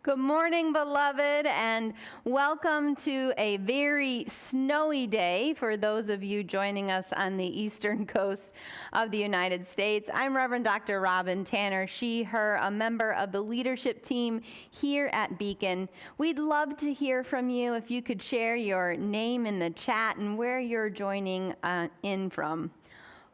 Good morning, beloved, and welcome to a very snowy day for those of you joining us on the eastern coast of the United States. I'm Reverend Dr. Robin Tanner, she, her, a member of the leadership team here at Beacon. We'd love to hear from you if you could share your name in the chat and where you're joining in from.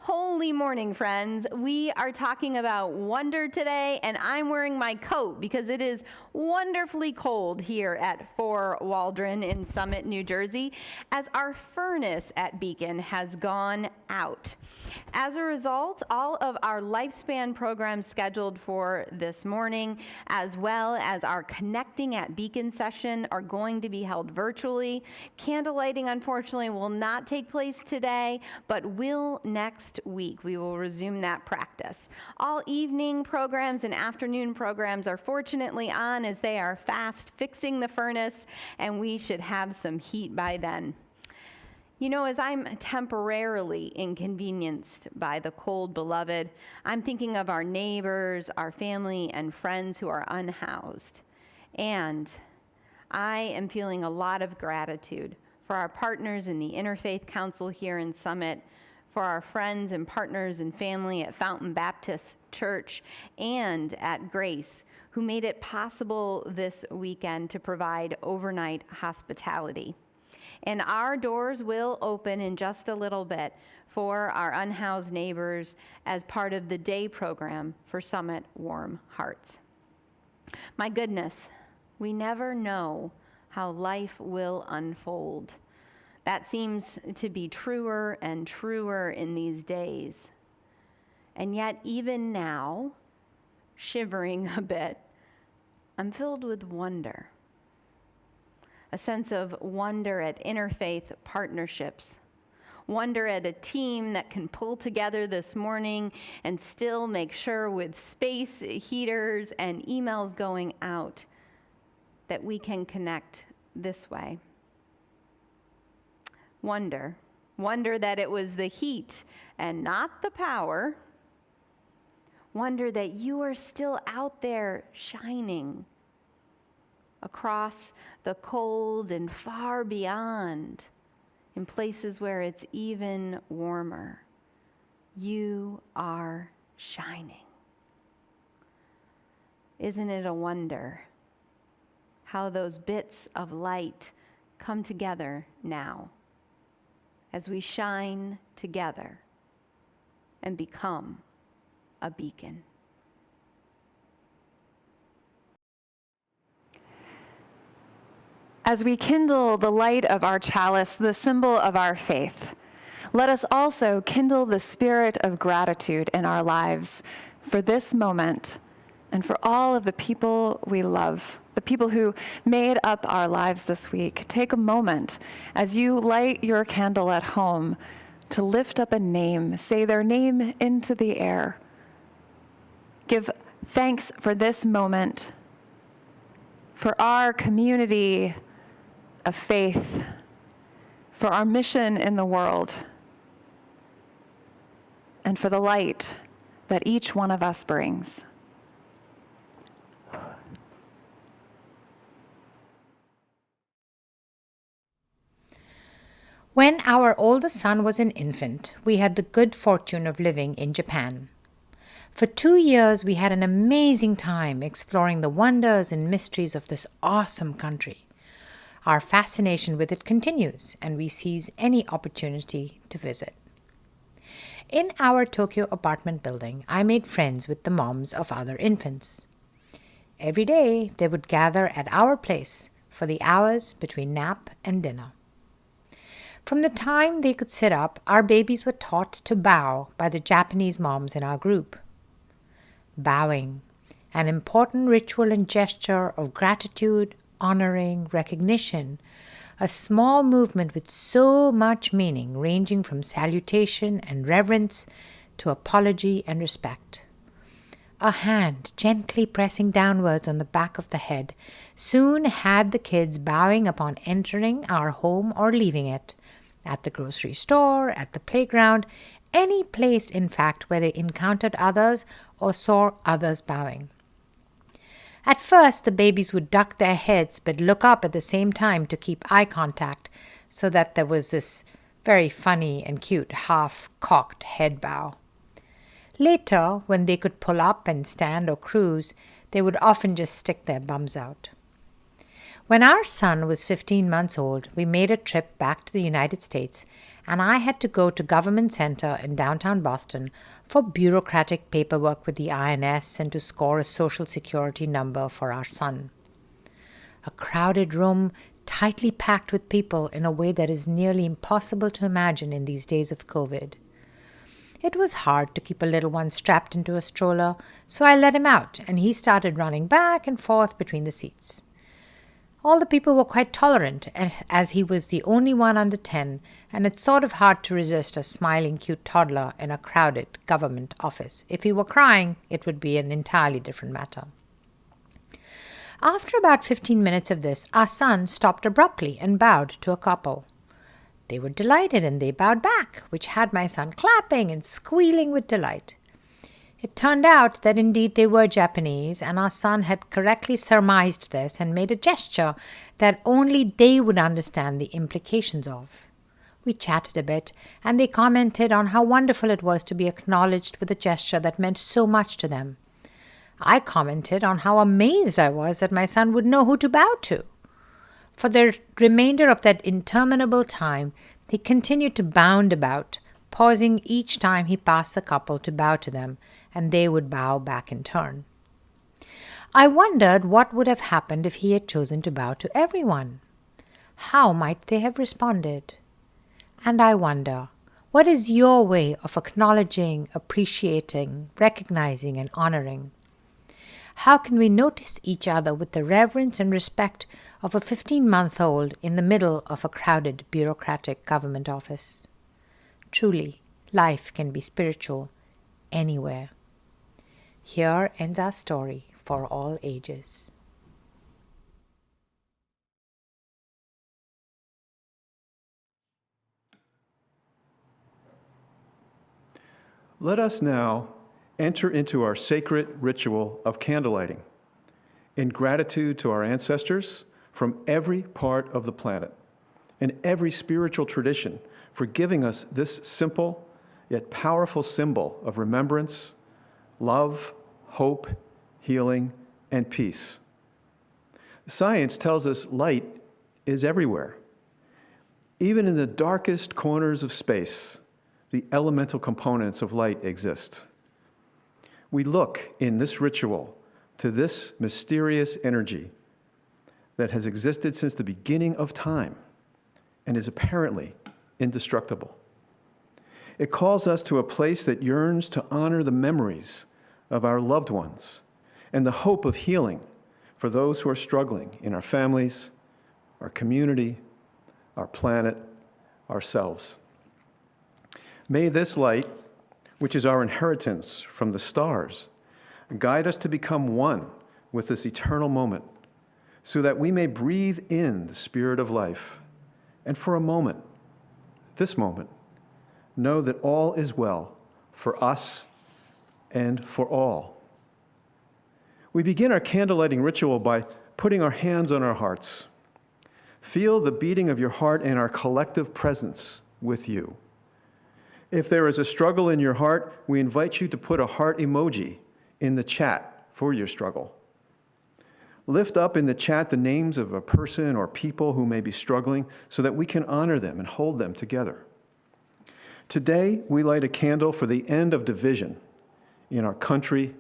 Holy morning, friends. We are talking about wonder today, and I'm wearing my coat because it is wonderfully cold here at Fort Waldron in Summit, New Jersey, as our furnace at Beacon has gone out. As a result, all of our lifespan programs scheduled for this morning, as well as our Connecting at Beacon session, are going to be held virtually. Candlelighting, unfortunately, will not take place today, but will next week. We will resume that practice. All evening programs and afternoon programs are fortunately on, as they are fast fixing the furnace, and we should have some heat by then. You know, as I'm temporarily inconvenienced by the cold, beloved, I'm thinking of our neighbors, our family, and friends who are unhoused. And I am feeling a lot of gratitude for our partners in the Interfaith Council here in Summit, for our friends and partners and family at Fountain Baptist Church and at Grace, who made it possible this weekend to provide overnight hospitality. And our doors will open in just a little bit for our unhoused neighbors as part of the day program for Summit Warm Hearts. My goodness, we never know how life will unfold. That seems to be truer and truer in these days. And yet, even now, shivering a bit, I'm filled with wonder. A sense of wonder at interfaith partnerships, wonder at a team that can pull together this morning and still make sure with space heaters and emails going out that we can connect this way. Wonder that it was the heat and not the power. Wonder that you are still out there shining across the cold and far beyond, in places where it's even warmer. You are shining. Isn't it a wonder how those bits of light come together now as we shine together and become a beacon? As we kindle the light of our chalice, the symbol of our faith, let us also kindle the spirit of gratitude in our lives for this moment and for all of the people we love, the people who made up our lives this week. Take a moment as you light your candle at home to lift up a name, say their name into the air. Give thanks for this moment, for our community of faith, for our mission in the world, and for the light that each one of us brings. When our oldest son was an infant, we had the good fortune of living in Japan. For 2 years, we had an amazing time exploring the wonders and mysteries of this awesome country. Our fascination with it continues, and we seize any opportunity to visit. In our Tokyo apartment building, I made friends with the moms of other infants. Every day, they would gather at our place for the hours between nap and dinner. From the time they could sit up, our babies were taught to bow by the Japanese moms in our group. Bowing, an important ritual and gesture of gratitude, honoring, recognition, a small movement with so much meaning, ranging from salutation and reverence to apology and respect. A hand gently pressing downwards on the back of the head soon had the kids bowing upon entering our home or leaving it, at the grocery store, at the playground, any place, in fact, where they encountered others or saw others bowing. At first, the babies would duck their heads but look up at the same time to keep eye contact, so that there was this very funny and cute half-cocked head bow. Later, when they could pull up and stand or cruise, they would often just stick their bums out. When our son was 15 months old, we made a trip back to the United States, and I had to go to Government Center in downtown Boston for bureaucratic paperwork with the INS and to score a Social Security number for our son. A crowded room, tightly packed with people in a way that is nearly impossible to imagine in these days of COVID. It was hard to keep a little one strapped into a stroller, so I let him out, and he started running back and forth between the seats. All the people were quite tolerant, as he was the only one under 10, and it's sort of hard to resist a smiling, cute toddler in a crowded government office. If he were crying, it would be an entirely different matter. After about 15 minutes of this, our son stopped abruptly and bowed to a couple. They were delighted, and they bowed back, which had my son clapping and squealing with delight. It turned out that indeed they were Japanese, and our son had correctly surmised this and made a gesture that only they would understand the implications of. We chatted a bit, and they commented on how wonderful it was to be acknowledged with a gesture that meant so much to them. I commented on how amazed I was that my son would know who to bow to. For the remainder of that interminable time, he continued to bound about, pausing each time he passed the couple to bow to them, and they would bow back in turn. I wondered what would have happened if he had chosen to bow to everyone. How might they have responded? And I wonder, what is your way of acknowledging, appreciating, recognizing, and honoring? How can we notice each other with the reverence and respect of a 15-month-old in the middle of a crowded bureaucratic government office? Truly, life can be spiritual anywhere. Here ends our story for all ages. Let us now enter into our sacred ritual of candlelighting in gratitude to our ancestors from every part of the planet and every spiritual tradition for giving us this simple yet powerful symbol of remembrance, love, hope, healing, and peace. Science tells us light is everywhere. Even in the darkest corners of space, the elemental components of light exist. We look in this ritual to this mysterious energy that has existed since the beginning of time and is apparently indestructible. It calls us to a place that yearns to honor the memories of our loved ones and the hope of healing for those who are struggling in our families, our community, our planet, ourselves. May this light, which is our inheritance from the stars, guide us to become one with this eternal moment, so that we may breathe in the spirit of life, and for a moment, this moment, know that all is well for us and for all. We begin our candlelighting ritual by putting our hands on our hearts. Feel the beating of your heart and our collective presence with you. If there is a struggle in your heart, we invite you to put a heart emoji in the chat for your struggle. Lift up in the chat the names of a person or people who may be struggling so that we can honor them and hold them together. Today, we light a candle for the end of division in our country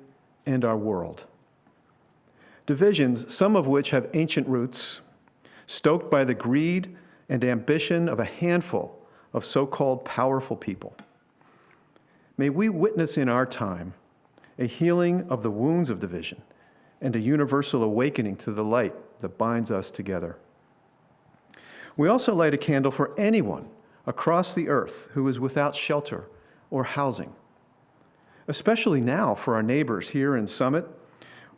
and our world. Divisions, some of which have ancient roots, stoked by the greed and ambition of a handful of so-called powerful people. May we witness in our time a healing of the wounds of division and a universal awakening to the light that binds us together. We also light a candle for anyone across the earth who is without shelter or housing. Especially now for our neighbors here in Summit,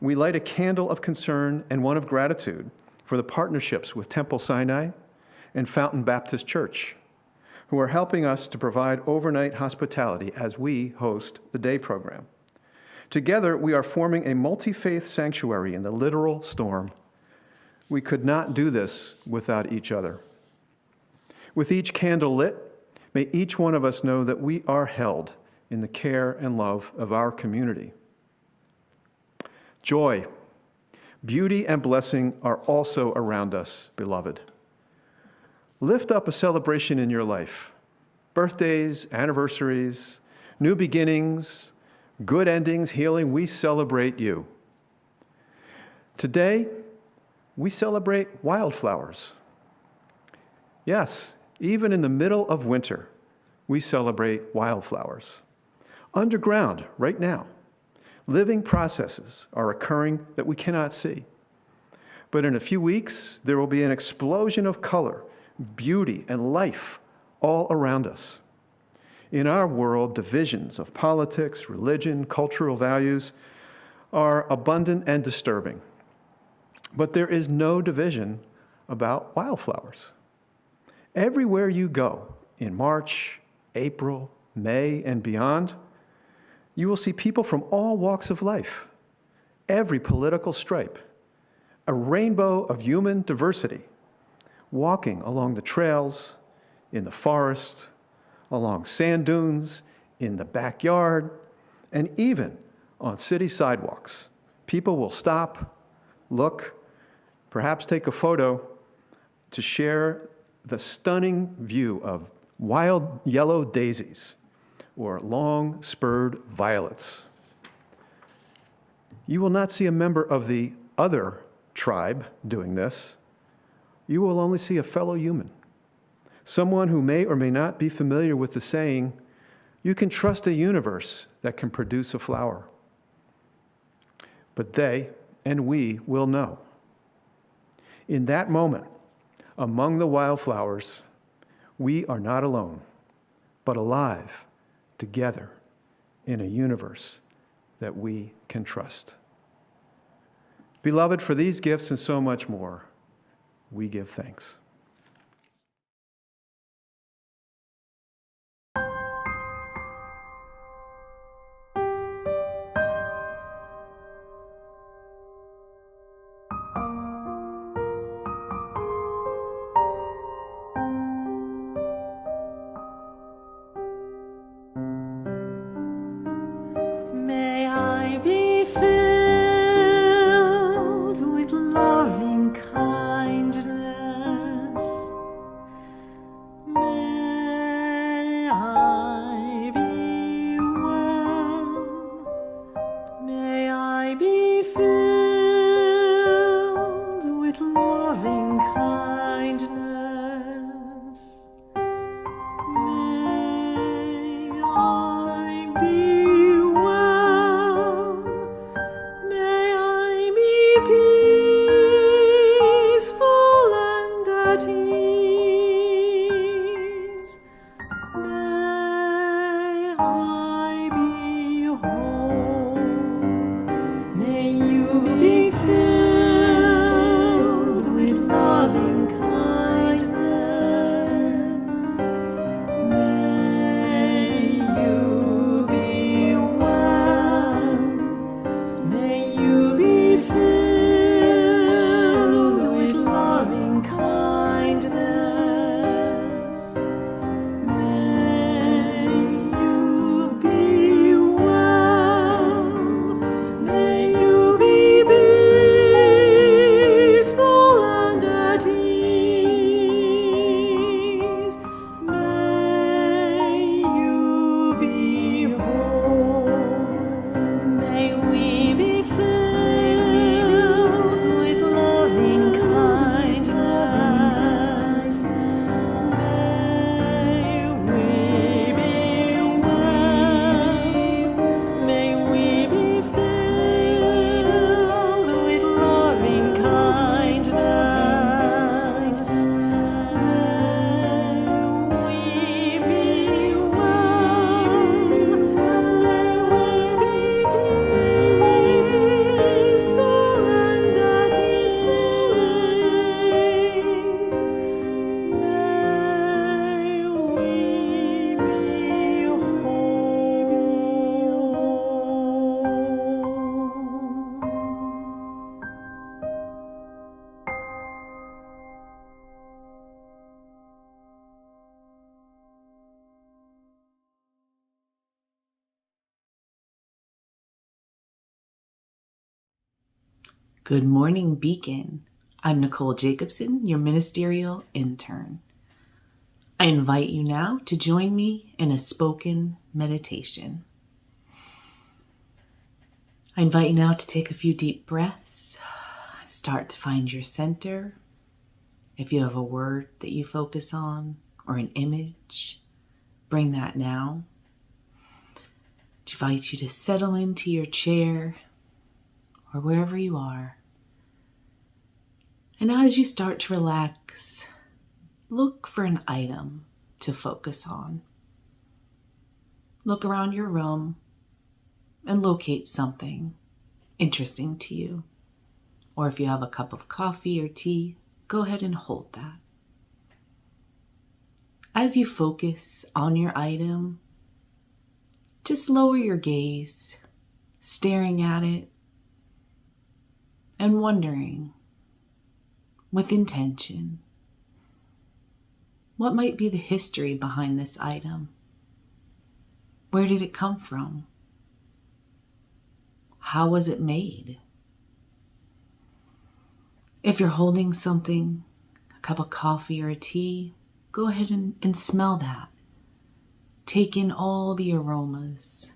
we light a candle of concern and one of gratitude for the partnerships with Temple Sinai and Fountain Baptist Church, who are helping us to provide overnight hospitality as we host the day program. Together, we are forming a multi-faith sanctuary in the literal storm. We could not do this without each other. With each candle lit, may each one of us know that we are held in the care and love of our community. Joy, beauty, and blessing are also around us, beloved. Lift up a celebration in your life. Birthdays, anniversaries, new beginnings, good endings, healing, we celebrate you. Today, we celebrate wildflowers. Yes, even in the middle of winter, we celebrate wildflowers. Underground, right now, living processes are occurring that we cannot see. But in a few weeks, there will be an explosion of color, beauty, and life all around us. In our world, divisions of politics, religion, cultural values are abundant and disturbing. But there is no division about wildflowers. Everywhere you go, in March, April, May, and beyond, you will see people from all walks of life, every political stripe, a rainbow of human diversity, walking along the trails, in the forest, along sand dunes, in the backyard, and even on city sidewalks. People will stop, look, perhaps take a photo to share the stunning view of wild yellow daisies or long spurred violets. You will not see a member of the other tribe doing this. You will only see a fellow human. Someone who may or may not be familiar with the saying, you can trust a universe that can produce a flower. But they and we will know. In that moment, among the wildflowers, we are not alone, but alive together in a universe that we can trust. Beloved, for these gifts and so much more, we give thanks. May I be filled with loving kindness. May I be well. May I be filled with loving Good morning, Beacon. I'm Nicole Jacobson, your ministerial intern. I invite you now to join me in a spoken meditation. I invite you now to take a few deep breaths. Start to find your center. If you have a word that you focus on or an image, bring that now. I invite you to settle into your chair or wherever you are. And as you start to relax, look for an item to focus on. Look around your room and locate something interesting to you. Or if you have a cup of coffee or tea, go ahead and hold that. As you focus on your item, just lower your gaze, staring at it and wondering with intention, what might be the history behind this item? Where did it come from? How was it made? If you're holding something, a cup of coffee or a tea, go ahead and smell that. Take in all the aromas.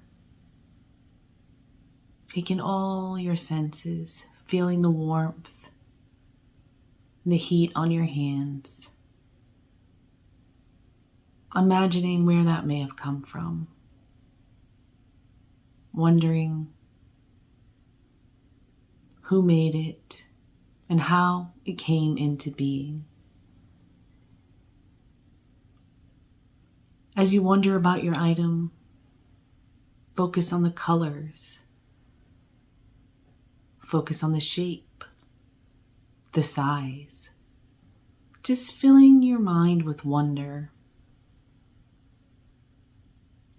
Take in all your senses, feeling the warmth, the heat on your hands. Imagining where that may have come from. Wondering who made it and how it came into being. As you wonder about your item, focus on the colors. Focus on the shape, the size. Just filling your mind with wonder.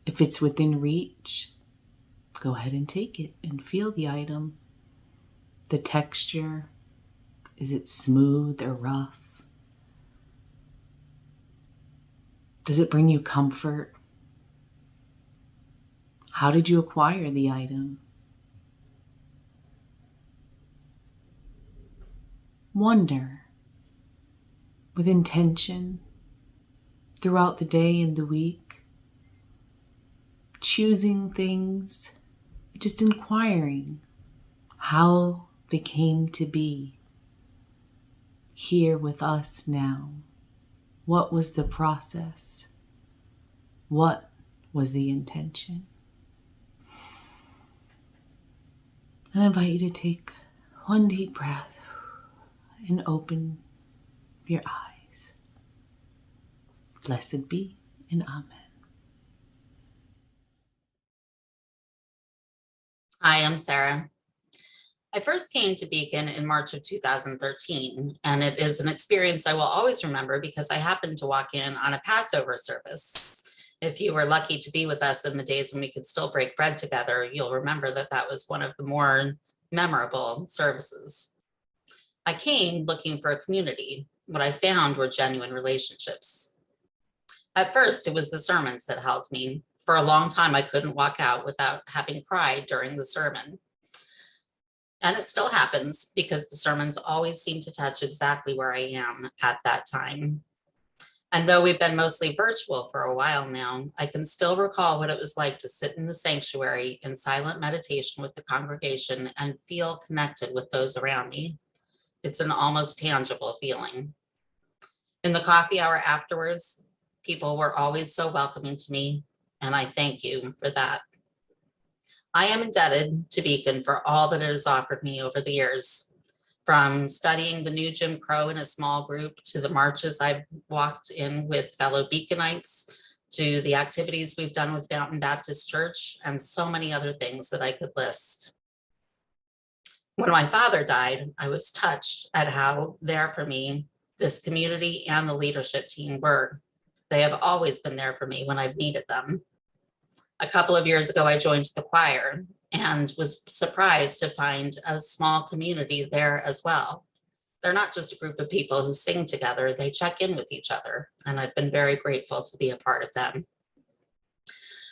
If it's within reach, go ahead and take it and feel the item. The texture, is it smooth or rough? Does it bring you comfort? How did you acquire the item? Wonder with intention throughout the day and the week, choosing things, just inquiring how they came to be here with us now. What was the process? What was the intention? And I invite you to take one deep breath and open your eyes. Blessed be and amen. Hi, I'm Sarah. I first came to Beacon in March of 2013, and it is an experience I will always remember because I happened to walk in on a Passover service. If you were lucky to be with us in the days when we could still break bread together, you'll remember that that was one of the more memorable services. I came looking for a community. What I found were genuine relationships. At first, it was the sermons that held me. For a long time, I couldn't walk out without having cried during the sermon. And it still happens because the sermons always seem to touch exactly where I am at that time. And though we've been mostly virtual for a while now, I can still recall what it was like to sit in the sanctuary in silent meditation with the congregation and feel connected with those around me. It's an almost tangible feeling. In the coffee hour afterwards, people were always so welcoming to me, and I thank you for that. I am indebted to Beacon for all that it has offered me over the years, from studying the new Jim Crow in a small group to the marches I've walked in with fellow Beaconites, to the activities we've done with Fountain Baptist Church, and so many other things that I could list. When my father died, I was touched at how there for me this community and the leadership team were. They have always been there for me when I've needed them. A couple of years ago, I joined the choir and was surprised to find a small community there as well. They're not just a group of people who sing together, they check in with each other, and I've been very grateful to be a part of them.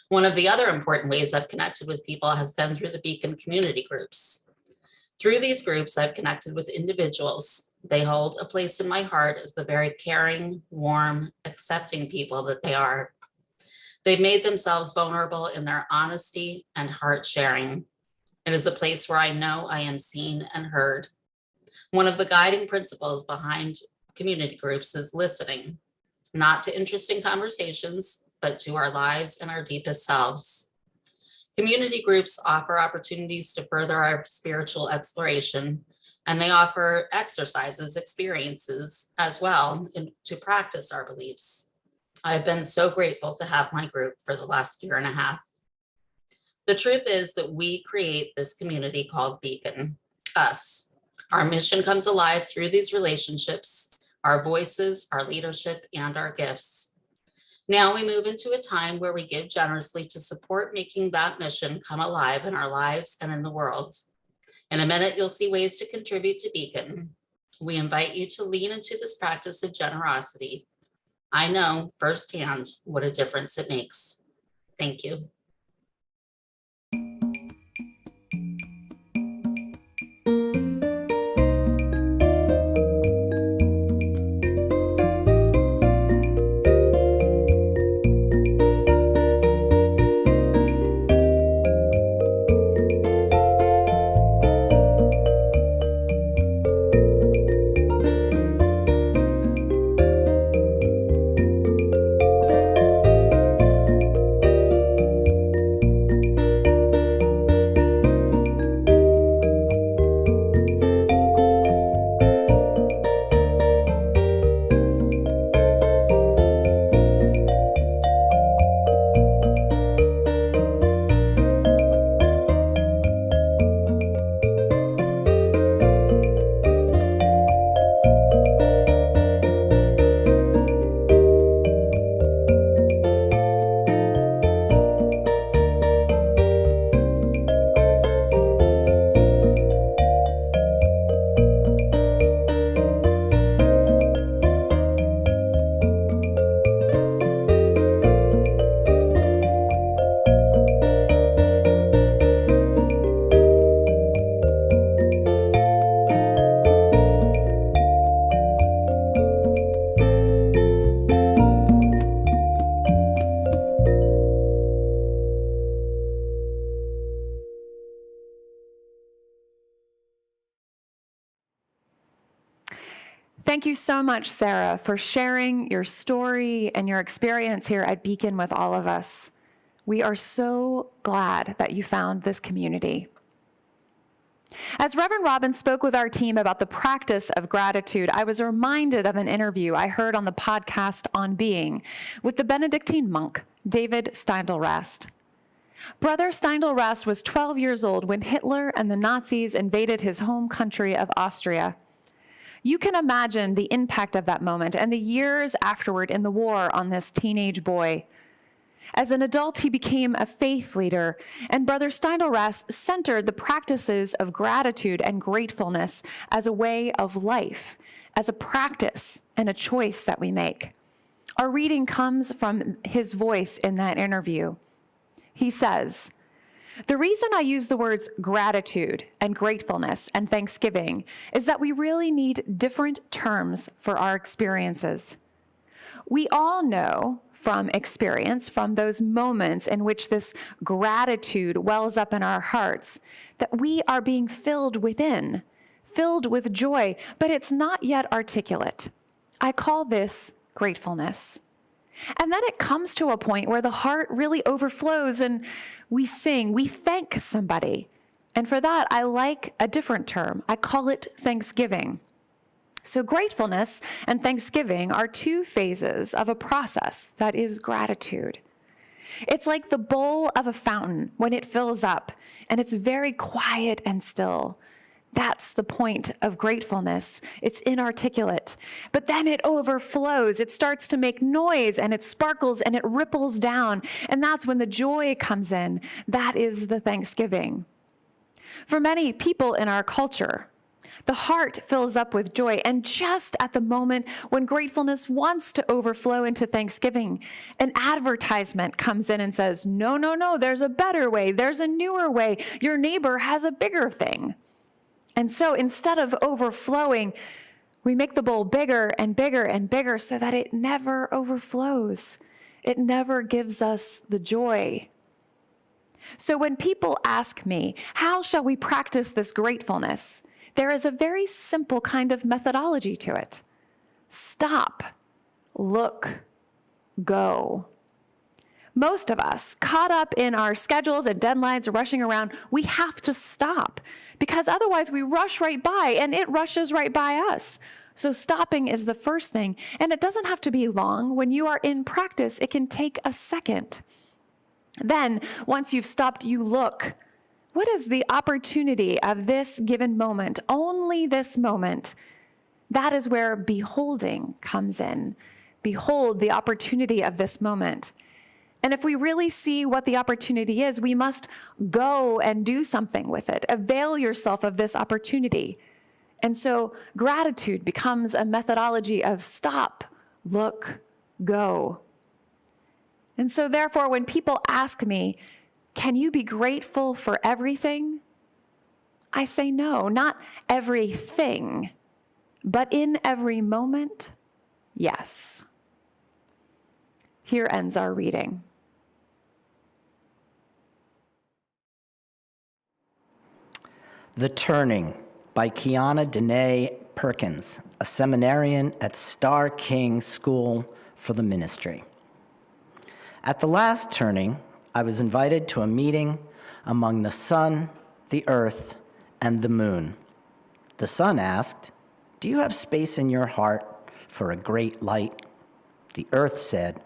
One of the other important ways I've connected with people has been through the Beacon community groups. Through these groups, I've connected with individuals. They hold a place in my heart as the very caring, warm, accepting people that they are. They've made themselves vulnerable in their honesty and heart sharing. It is a place where I know I am seen and heard. One of the guiding principles behind community groups is listening, not to interesting conversations, but to our lives and our deepest selves. Community groups offer opportunities to further our spiritual exploration, and they offer exercises, experiences as well to practice our beliefs. I've been so grateful to have my group for the last year and a half. The truth is that we create this community called Beacon, us. Our mission comes alive through these relationships, our voices, our leadership, and our gifts. Now we move into a time where we give generously to support making that mission come alive in our lives and in the world. In a minute, you'll see ways to contribute to Beacon. We invite you to lean into this practice of generosity. I know firsthand what a difference it makes. Thank you. Thank you so much, Sarah, for sharing your story and your experience here at Beacon with all of us. We are so glad that you found this community. As Reverend Robbins spoke with our team about the practice of gratitude, I was reminded of an interview I heard on the podcast On Being with the Benedictine monk, David Steindl-Rast. Brother Steindl-Rast was 12 years old when Hitler and the Nazis invaded his home country of Austria. You can imagine the impact of that moment and the years afterward in the war on this teenage boy. As an adult, he became a faith leader, and Brother Steindl-Rast centered the practices of gratitude and gratefulness as a way of life, as a practice and a choice that we make. Our reading comes from his voice in that interview. He says, "The reason I use the words gratitude and gratefulness and thanksgiving is that we really need different terms for our experiences. We all know from experience, from those moments in which this gratitude wells up in our hearts, that we are being filled within, filled with joy, but it's not yet articulate. I call this gratefulness. And then it comes to a point where the heart really overflows and we sing, we thank somebody. And for that, I like a different term. I call it thanksgiving. So gratefulness and thanksgiving are two phases of a process that is gratitude. It's like the bowl of a fountain when it fills up and it's very quiet and still. That's the point of gratefulness. It's inarticulate, but then it overflows. It starts to make noise and it sparkles and it ripples down. And that's when the joy comes in. That is the thanksgiving. For many people in our culture, the heart fills up with joy, and just at the moment when gratefulness wants to overflow into thanksgiving, an advertisement comes in and says, no, there's a better way, there's a newer way, your neighbor has a bigger thing. And so instead of overflowing, we make the bowl bigger and bigger and bigger so that it never overflows. It never gives us the joy. So when people ask me, how shall we practice this gratefulness? There is a very simple kind of methodology to it. Stop, look, go. Most of us, caught up in our schedules and deadlines, rushing around, we have to stop because otherwise we rush right by and it rushes right by us. So stopping is the first thing, and it doesn't have to be long. When you are in practice, it can take a second. Then, once you've stopped, you look. What is the opportunity of this given moment? Only this moment. That is where beholding comes in. Behold the opportunity of this moment. And if we really see what the opportunity is, we must go and do something with it. Avail yourself of this opportunity. And so gratitude becomes a methodology of stop, look, go. And so therefore, when people ask me, can you be grateful for everything? I say no, not everything, but in every moment, yes. Here ends our reading. The Turning by Kiana Dene Perkins, a seminarian at Star King School for the Ministry. At the last turning, I was invited to a meeting among the sun, the earth, and the moon. The sun asked, "Do you have space in your heart for a great light?" The earth said,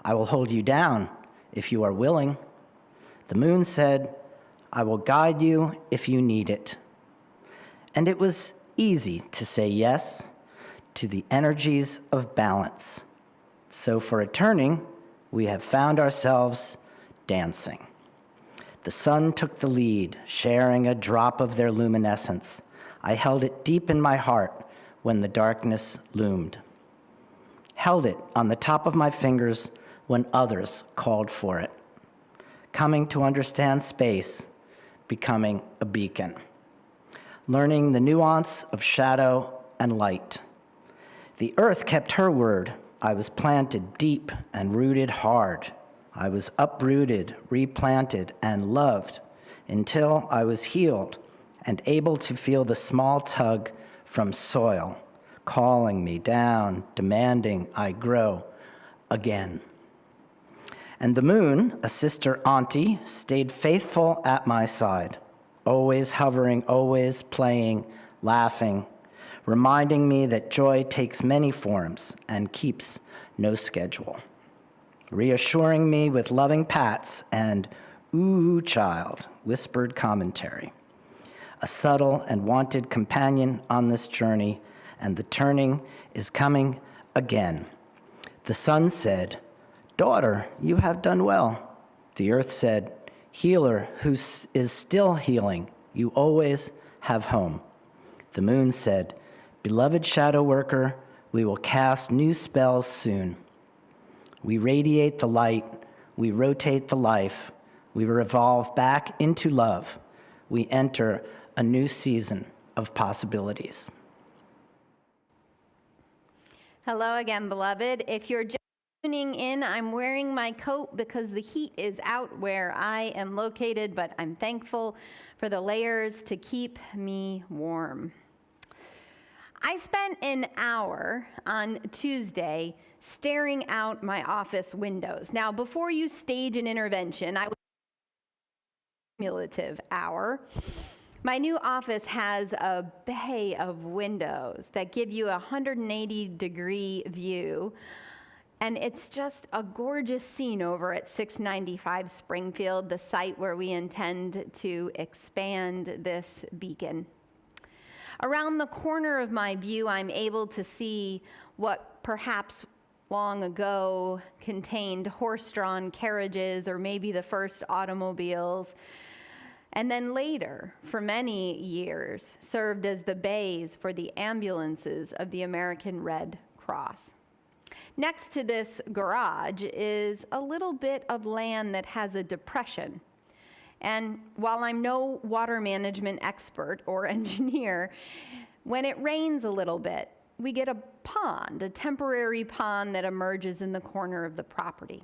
"I will hold you down if you are willing." The moon said, "I will guide you if you need it." And it was easy to say yes to the energies of balance. So for a turning, we have found ourselves dancing. The sun took the lead, sharing a drop of their luminescence. I held it deep in my heart when the darkness loomed. Held it on the top of my fingers when others called for it. Coming to understand space, becoming a beacon. Learning the nuance of shadow and light. The earth kept her word. I was planted deep and rooted hard. I was uprooted, replanted, and loved until I was healed and able to feel the small tug from soil, calling me down, demanding I grow again. And the moon, a sister auntie, stayed faithful at my side, always hovering, always playing, laughing, reminding me that joy takes many forms and keeps no schedule. Reassuring me with loving pats and, "Ooh, child," whispered commentary. A subtle and wanted companion on this journey, and the turning is coming again. The sun said, "Daughter, you have done well." The earth said, "Healer who is still healing, you always have home." The moon said, "Beloved shadow worker, we will cast new spells soon." We radiate the light, we rotate the life, we revolve back into love. We enter a new season of possibilities. Hello again, beloved. If you're just tuning in, I'm wearing my coat because the heat is out where I am located, but I'm thankful for the layers to keep me warm. I spent an hour on Tuesday staring out my office windows. Now, before you stage an intervention, I would cumulative hour. My new office has a bay of windows that give you a 180-degree view, and it's just a gorgeous scene over at 695 Springfield, the site where we intend to expand this beacon. Around the corner of my view, I'm able to see what perhaps long ago contained horse-drawn carriages or maybe the first automobiles, and then later, for many years, served as the bays for the ambulances of the American Red Cross. Next to this garage is a little bit of land that has a depression. And while I'm no water management expert or engineer, when it rains a little bit, we get a pond, a temporary pond that emerges in the corner of the property.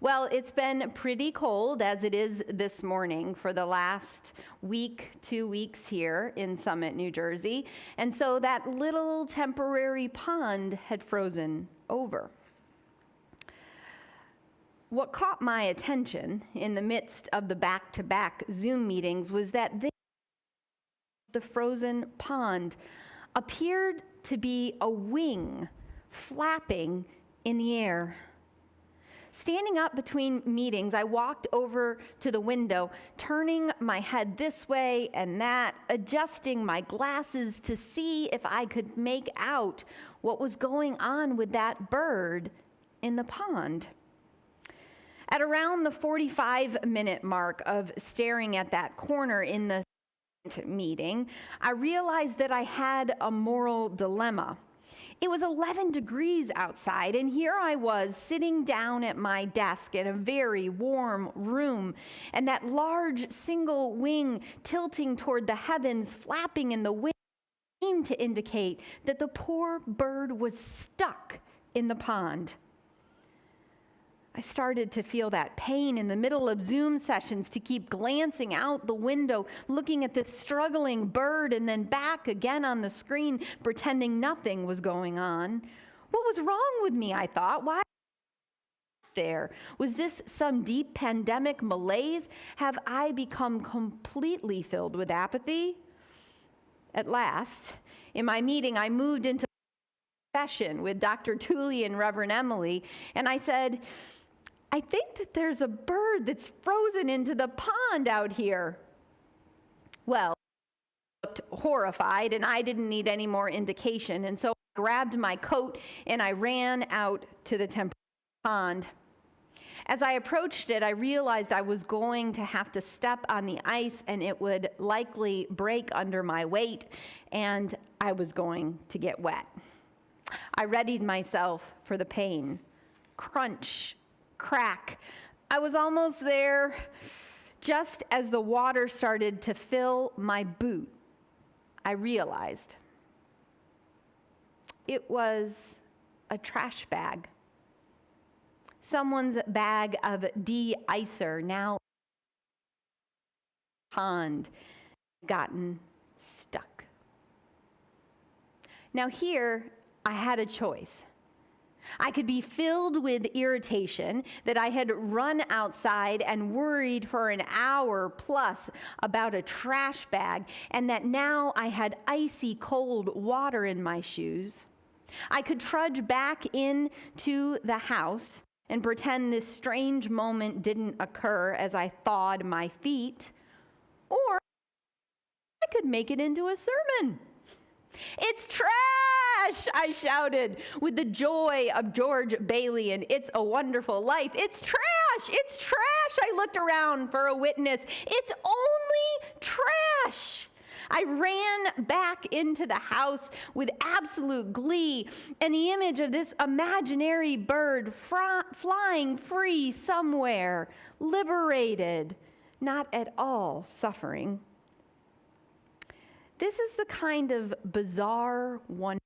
Well, it's been pretty cold as it is this morning for the last week, 2 weeks here in Summit, New Jersey. And so that little temporary pond had frozen over. What caught my attention in the midst of the back-to-back Zoom meetings was that the frozen pond appeared to be a wing flapping in the air. Standing up between meetings, I walked over to the window, turning my head this way and that, adjusting my glasses to see if I could make out what was going on with that bird in the pond. At around the 45-minute mark of staring at that corner in the meeting, I realized that I had a moral dilemma. It was 11 degrees outside, and here I was sitting down at my desk in a very warm room, and that large single wing tilting toward the heavens, flapping in the wind, seemed to indicate that the poor bird was stuck in the pond. I started to feel that pain in the middle of Zoom sessions to keep glancing out the window, looking at this struggling bird, and then back again on the screen, pretending nothing was going on. What was wrong with me, I thought? Why there? Was this some deep pandemic malaise? Have I become completely filled with apathy? At last, in my meeting, I moved into confession with Dr. Tully and Reverend Emily, and I said, I think that there's a bird that's frozen into the pond out here. Well, I looked horrified, and I didn't need any more indication, and so I grabbed my coat and I ran out to the temporary pond. As I approached it, I realized I was going to have to step on the ice, and it would likely break under my weight, and I was going to get wet. I readied myself for the pain. Crunch, crack. I was almost there. Just as the water started to fill my boot, I realized it was a trash bag. Someone's bag of de-icer, now pond, gotten stuck. Now here, I had a choice. I could be filled with irritation that I had run outside and worried for an hour plus about a trash bag, and that now I had icy cold water in my shoes. I could trudge back into the house and pretend this strange moment didn't occur as I thawed my feet, or I could make it into a sermon. It's trash, I shouted with the joy of George Bailey in It's a Wonderful Life. It's trash, it's trash. I looked around for a witness. It's only trash. I ran back into the house with absolute glee, and the image of this imaginary bird flying free somewhere, liberated, not at all suffering. This is the kind of bizarre one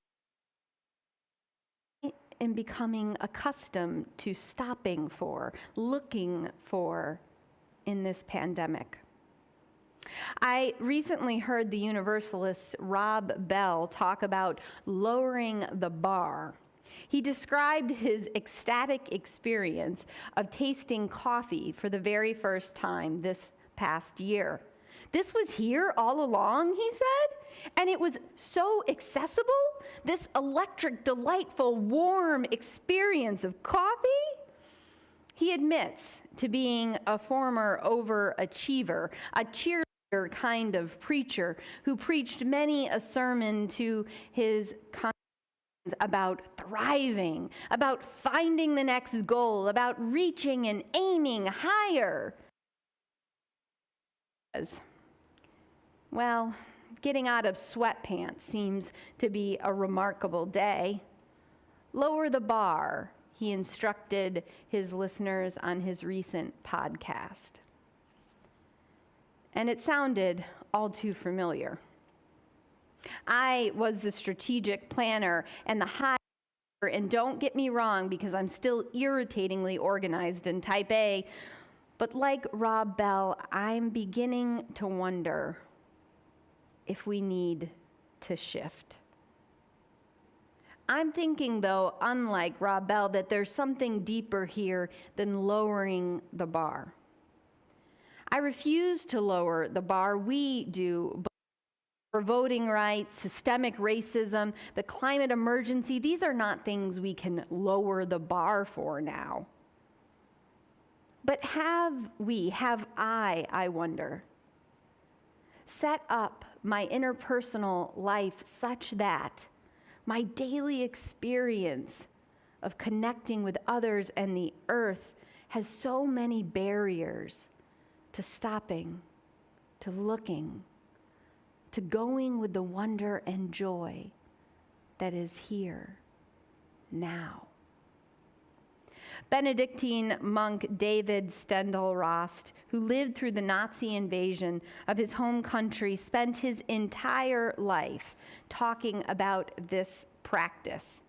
I am becoming accustomed to stopping for, looking for in this pandemic. I recently heard the Universalist Rob Bell talk about lowering the bar. He described his ecstatic experience of tasting coffee for the very first time this past year. This was here all along, he said, and it was so accessible, this electric, delightful, warm experience of coffee. He admits to being a former overachiever, a cheerleader kind of preacher who preached many a sermon to his congregants about thriving, about finding the next goal, about reaching and aiming higher. Well, getting out of sweatpants seems to be a remarkable day. Lower the bar, he instructed his listeners on his recent podcast. and it sounded all too familiar. I was the strategic planner and the high, and don't get me wrong, because I'm still irritatingly organized and type A, but like Rob Bell, I'm beginning to wonder if we need to shift. I'm thinking, though, unlike Rob Bell, that there's something deeper here than lowering the bar. I refuse to lower the bar. We do. For voting rights, systemic racism, the climate emergency, these are not things we can lower the bar for now. But have I wonder, set up my interpersonal life such that my daily experience of connecting with others and the earth has so many barriers to stopping, to looking, to going with the wonder and joy that is here now. Benedictine monk David Stendhal-Rast, who lived through the Nazi invasion of his home country, spent his entire life talking about this practice,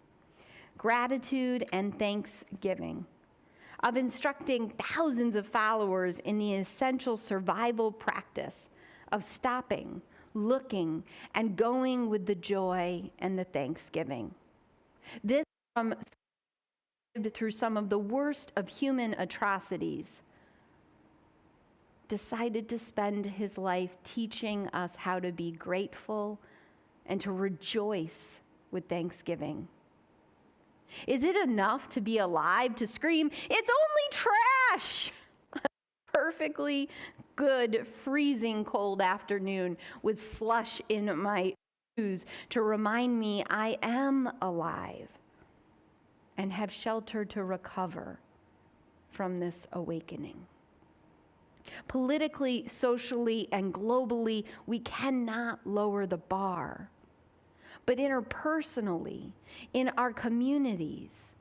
gratitude and thanksgiving, of instructing thousands of followers in the essential survival practice of stopping, looking, and going with the joy and the thanksgiving. This through some of the worst of human atrocities, decided to spend his life teaching us how to be grateful and to rejoice with thanksgiving. Is it enough to be alive to scream, "It's only trash"? Perfectly good, freezing cold afternoon with slush in my shoes to remind me I am alive and have shelter to recover from this awakening. Politically, socially, and globally, we cannot lower the bar. But interpersonally, in our communities,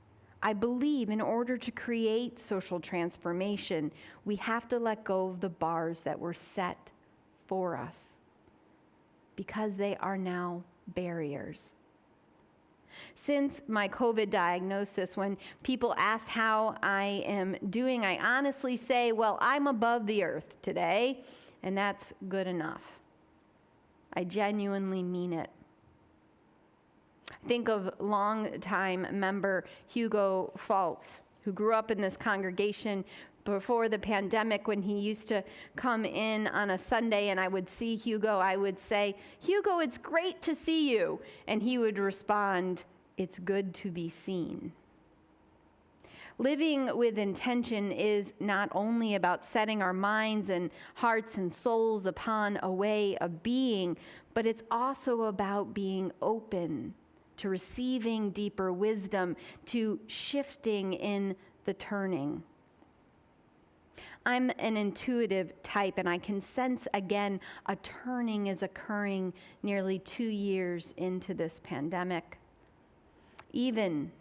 I believe in order to create social transformation, we have to let go of the bars that were set for us, because they are now barriers. Since my COVID diagnosis, when people asked how I am doing, I honestly say, well, I'm above the earth today, and that's good enough. I genuinely mean it. Think of longtime member Hugo Faltz, who grew up in this congregation before the pandemic. When he used to come in on a Sunday and I would see Hugo, I would say, "Hugo, it's great to see you." And he would respond, "It's good to be seen." Living with intention is not only about setting our minds and hearts and souls upon a way of being, but it's also about being open to receiving deeper wisdom, to shifting in the turning. I'm an intuitive type, and I can sense again a turning is occurring nearly 2 years into this pandemic. Even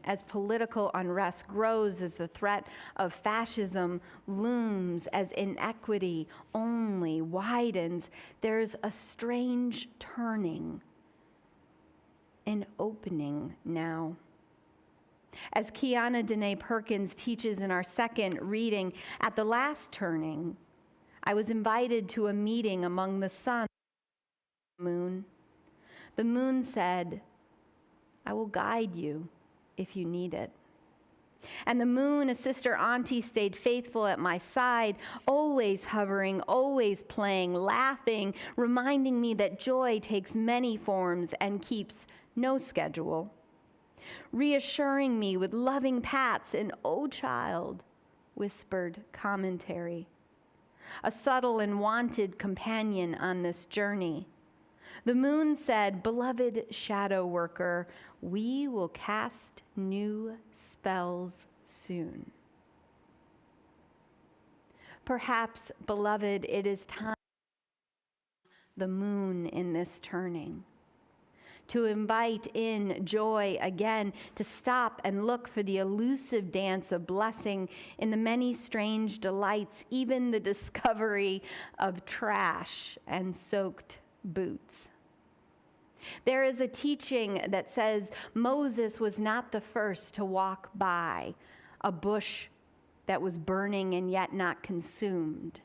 as political unrest grows, as the threat of fascism looms, as inequity only widens, there's a strange turning, an opening now. As Kiana Dene Perkins teaches in our second reading, at the last turning, I was invited to a meeting among the sun and the moon. The moon said, "I will guide you if you need it." And the moon, a sister auntie, stayed faithful at my side, always hovering, always playing, laughing, reminding me that joy takes many forms and keeps no schedule, reassuring me with loving pats and "oh child," whispered commentary, a subtle and wanted companion on this journey. The moon said, "Beloved shadow worker, we will cast new spells soon." Perhaps, beloved, it is time the moon in this turning, to invite in joy again, to stop and look for the elusive dance of blessing in the many strange delights, even the discovery of trash and soaked boots. There is a teaching that says Moses was not the first to walk by a bush that was burning and yet not consumed.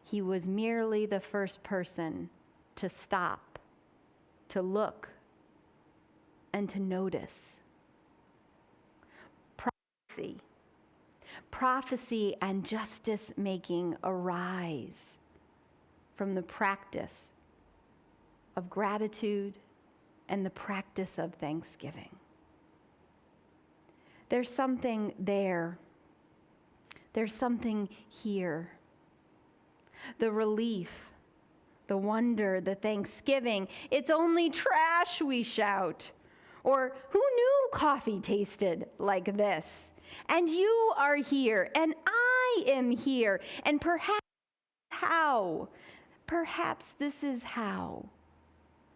He was merely the first person to stop, to look, and to notice. Prophecy and justice making arise from the practice of gratitude and the practice of thanksgiving. There's something there. There's something here. The relief, the wonder, the thanksgiving. It's only trash, we shout. Or who knew coffee tasted like this? And you are here, and I am here, and perhaps this is how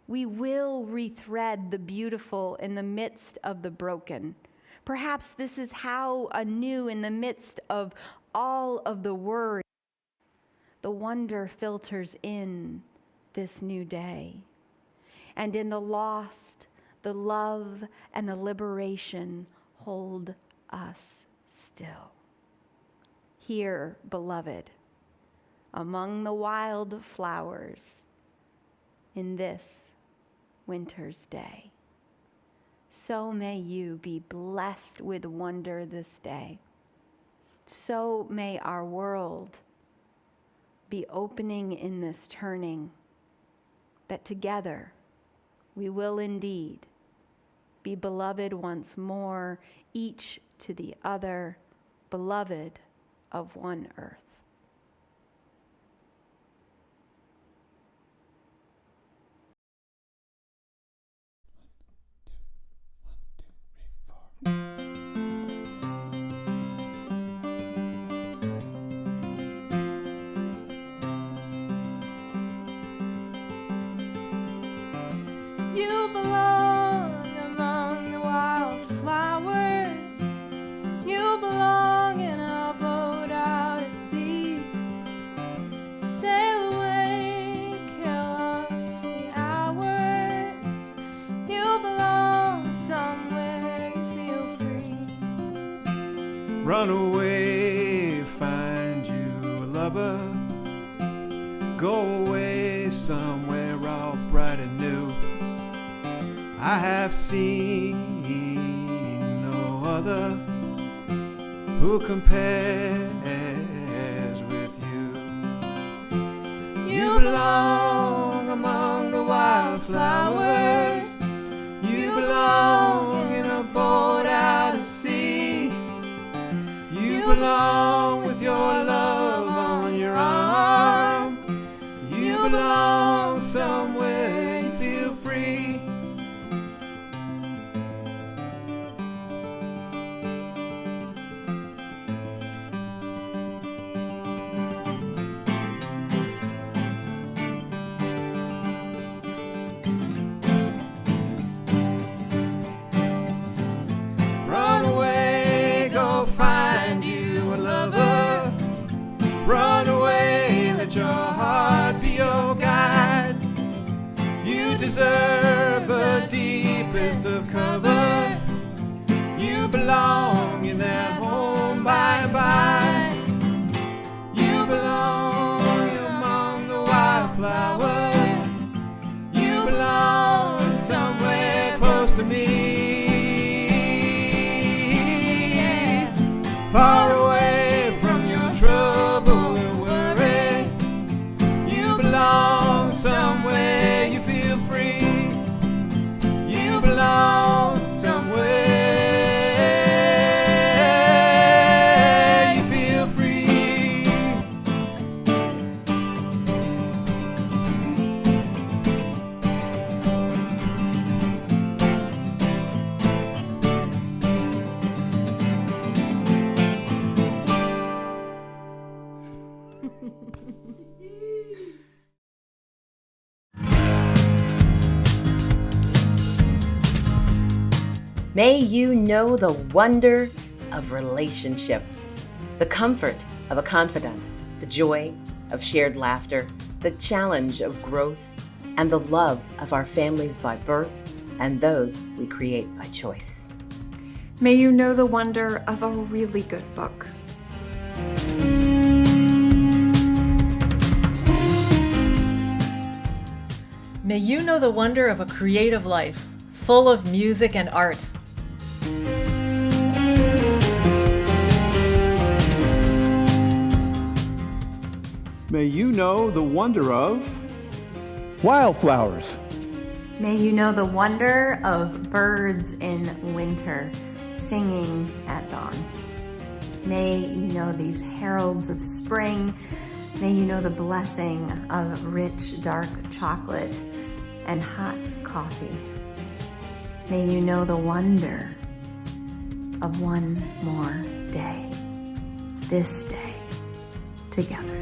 we will rethread the beautiful in the midst of the broken. Perhaps this is how anew in the midst of all of the worry, the wonder filters in this new day. And in the lost, the love and the liberation hold us still. Here, beloved, among the wild flowers in this winter's day. So may you be blessed with wonder this day. So may our world be opening in this turning, that together we will indeed be beloved once more, each to the other, beloved of one earth. You belong among the wildflowers. You belong in a boat out at sea. Sail away, kill off the hours. You belong somewhere you feel free. Run away, find you a lover. Go away somewhere all bright and new. I have seen no other who compares with you. You belong among the wildflowers. You belong in a boat out at sea. You belong with your love on your arm. You belong somewhere you feel free. Run away, go find you a lover. Run away, let your heart be your guide. You deserve the deepest of cover. You belong in that home bye-bye. You belong among the wildflowers. You belong somewhere close to me. Far away from your trouble and worry. You belong somewhere you feel free. May you know the wonder of relationship, the comfort of a confidant, the joy of shared laughter, the challenge of growth, and the love of our families by birth and those we create by choice. May you know the wonder of a really good book. May you know the wonder of a creative life, full of music and art. May you know the wonder of wildflowers. May you know the wonder of birds in winter singing at dawn. May you know these heralds of spring. May you know the blessing of rich, dark chocolate and hot coffee. May you know the wonder of one more day, this day, together.